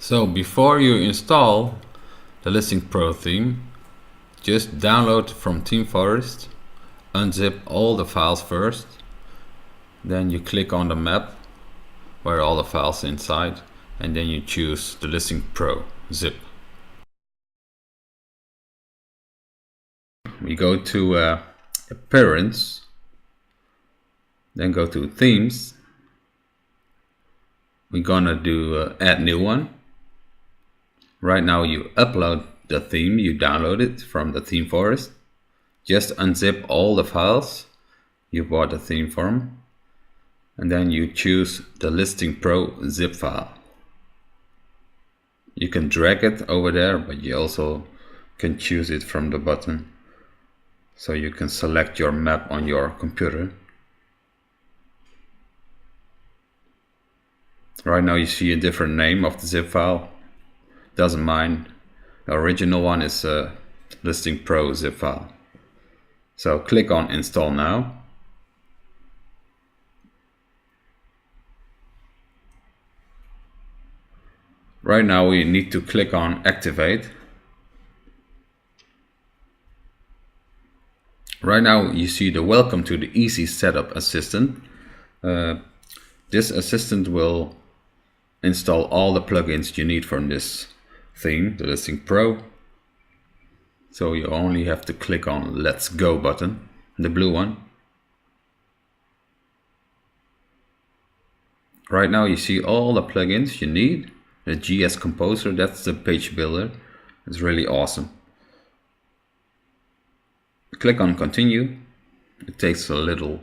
So before you install the Listing Pro theme, just download from ThemeForest, unzip all the files first, then you click on the map where all the files inside, and then you choose the Listing Pro zip. We go to Appearance, then go to Themes. We're gonna do Add New One. Right now you upload the theme you downloaded from the ThemeForest. Just unzip all the files you bought the theme from, and then you choose the Listing Pro zip file. You can drag it over there, but you also can choose it from the button, so you can select your map on your computer. Right now you see a different name of the zip file. Doesn't mind. The original one is Listing Pro zip file. So click on Install Now. Right now we need to click on Activate. Right now you see the Welcome to the Easy Setup Assistant. This assistant will install all the plugins you need from this theme, the Listing Pro. So you only have to click on Let's Go button, the blue one. Right now you see all the plugins you need. The GS Composer, that's the page builder. It's really awesome. Click on Continue. It takes a little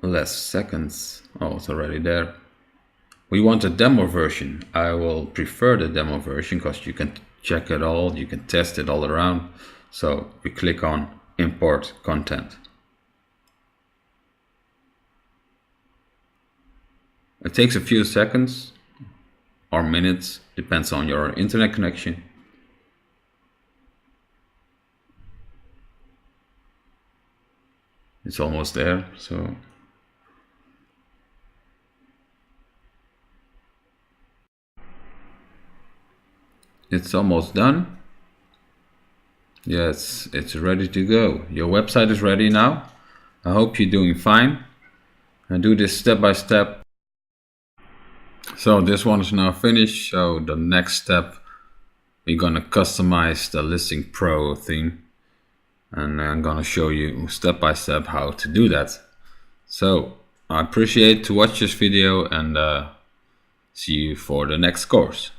less seconds. Oh, it's already there. We want a demo version. I will prefer the demo version because you can check it all, you can test it all around. So we click on Import Content. It takes a few seconds or minutes, depends on your internet connection. It's almost there, so it's almost done. Yes, it's ready to go. Your website is ready now. I hope you're doing fine. I do this step by step. So this one is now finished. So the next step, we're gonna customize the Listing Pro theme, and I'm gonna show you step by step how to do that. So I appreciate to watch this video, and see you for the next course.